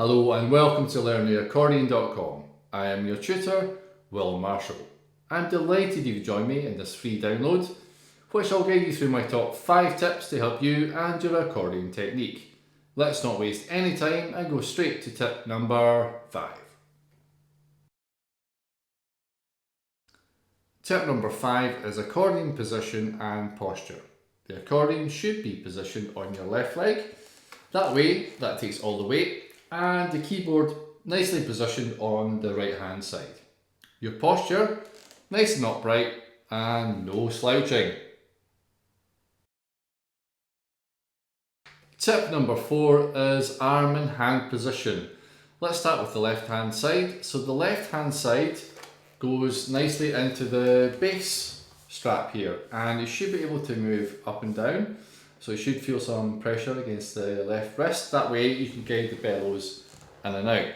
Hello and welcome to learntheaccordion.com. I am your tutor, Will Marshall. I'm delighted you've joined me in this free download, which I'll guide you through my top 5 tips to help you and your accordion technique. Let's not waste any time and go straight to tip number 5. Tip number 5 is accordion position and posture. The accordion should be positioned on your left leg. That way, that takes all the weight, and the keyboard nicely positioned on the right hand side. Your posture, nice and upright and no slouching. Tip number 4 is arm and hand position. Let's start with the left hand side. So the left hand side goes nicely into the bass strap here, and you should be able to move up and down. So you should feel some pressure against the left wrist. That way you can guide the bellows in and out.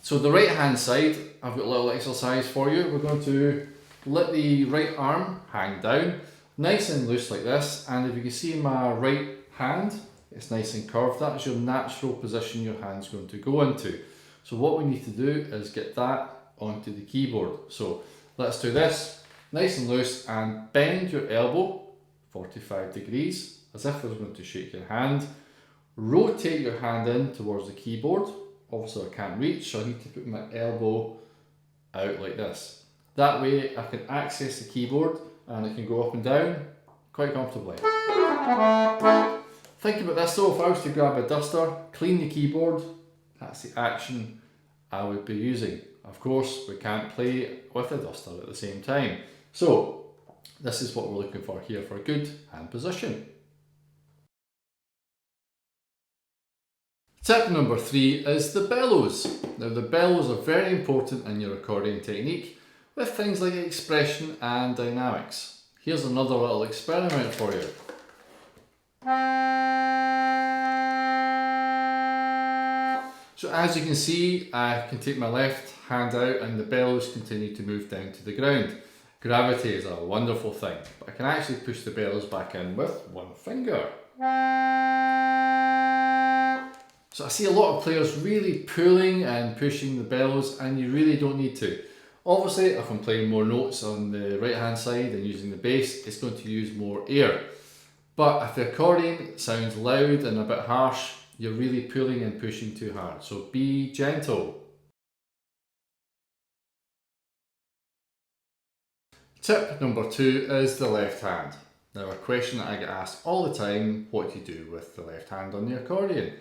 So the right hand side, I've got a little exercise for you. We're going to let the right arm hang down, nice and loose like this. And if you can see my right hand, it's nice and curved. That is your natural position your hand's going to go into. So what we need to do is get that onto the keyboard. So let's do this, nice and loose, and bend your elbow 45 degrees. As if I was going to shake your hand. Rotate your hand in towards the keyboard. Obviously I can't reach, so I need to put my elbow out like this. That way I can access the keyboard and it can go up and down quite comfortably. Think about this though, if I was to grab a duster, clean the keyboard, that's the action I would be using. Of course, we can't play with a duster at the same time. So this is what we're looking for here for a good hand position. Tip number 3 is the bellows. Now the bellows are very important in your accordion technique with things like expression and dynamics. Here's another little experiment for you. So as you can see, I can take my left hand out and the bellows continue to move down to the ground. Gravity is a wonderful thing, but I can actually push the bellows back in with one finger. So I see a lot of players really pulling and pushing the bellows, and you really don't need to. Obviously, if I'm playing more notes on the right hand side and using the bass, it's going to use more air. But if the accordion sounds loud and a bit harsh, you're really pulling and pushing too hard. So be gentle. Tip number 2 is the left hand. Now a question that I get asked all the time, what do you do with the left hand on the accordion?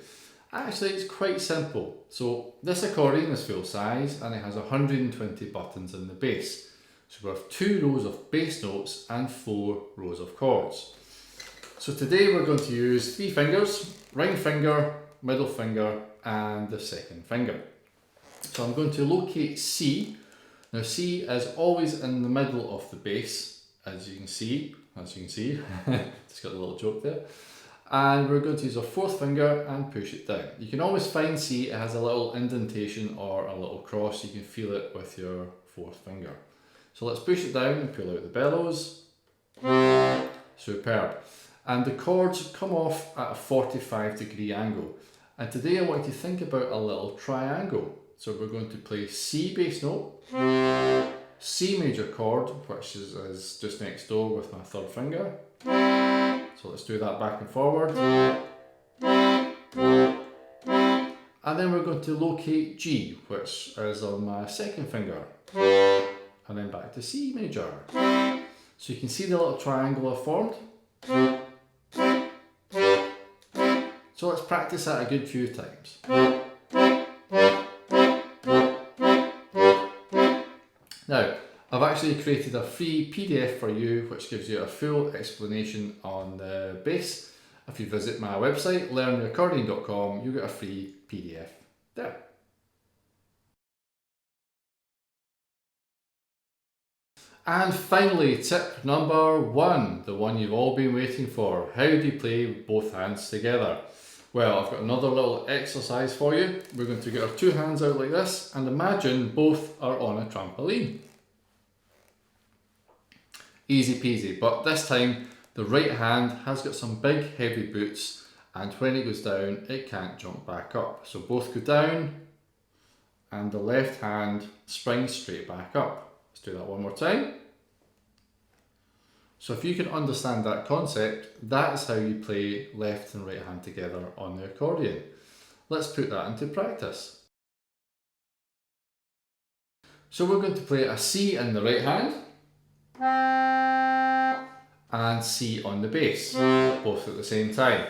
Actually, it's quite simple. So this accordion is full size and it has 120 buttons in the bass. So we have 2 rows of bass notes and 4 rows of chords. So today we're going to use 3 fingers, ring finger, middle finger and the second finger. So I'm going to locate C. Now C is always in the middle of the bass, as you can see. Just got a little joke there. And we're going to use our 4th finger and push it down. You can always find C, it has a little indentation or a little cross, you can feel it with your 4th finger. So let's push it down and pull out the bellows. Superb. And the chords come off at a 45 degree angle. And today I want you to think about a little triangle. So we're going to play C bass note, C major chord, which is just next door with my 3rd finger. So let's do that back and forward. And then we're going to locate G, which is on my 2nd finger. And then back to C major. So you can see the little triangle I've formed. So let's practice that a good few times. Now, I've actually created a free PDF for you which gives you a full explanation on the bass. If you visit my website, learntheaccordion.com, you get a free PDF there. And finally, tip number 1, the one you've all been waiting for. How do you play with both hands together? Well, I've got another little exercise for you. We're going to get our 2 hands out like this and imagine both are on a trampoline. Easy peasy, but this time the right hand has got some big heavy boots, and when it goes down it can't jump back up. So both go down and the left hand springs straight back up. Let's do that one more time. So if you can understand that concept, that's how you play left and right hand together on the accordion. Let's put that into practice. So we're going to play a C in the right hand and C on the bass, both at the same time.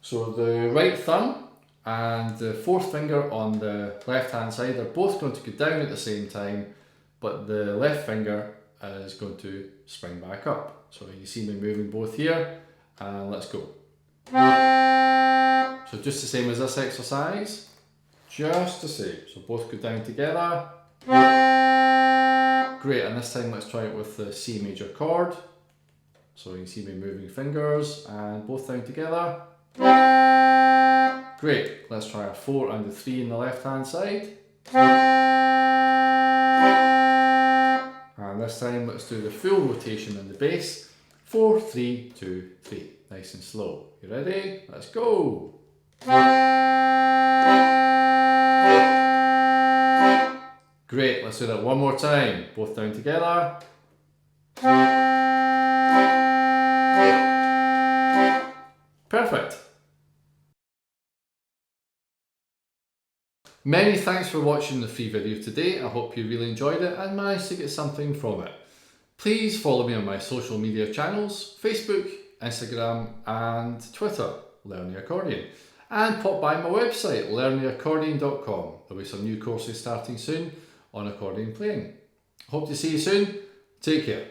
So the right thumb and the fourth finger on the left hand side are both going to go down at the same time, but the left finger is going to spring back up. So you see me moving both here, and let's go. So just the same as this exercise, just the same. So both go down together. Great, and this time let's try it with the C major chord. So you can see me moving fingers and both down together. Great, let's try a 4 and a 3 in the left hand side. And this time let's do the full rotation in the bass. 4, 3, 2, 3. Nice and slow. You ready? Let's go! Great, let's do that one more time. Both down together. Perfect. Many thanks for watching the free video today. I hope you really enjoyed it and managed to get something from it. Please follow me on my social media channels, Facebook, Instagram and Twitter, Learn the Accordion. And pop by my website, learntheaccordion.com. There'll be some new courses starting soon on accordion playing. Hope to see you soon. Take care.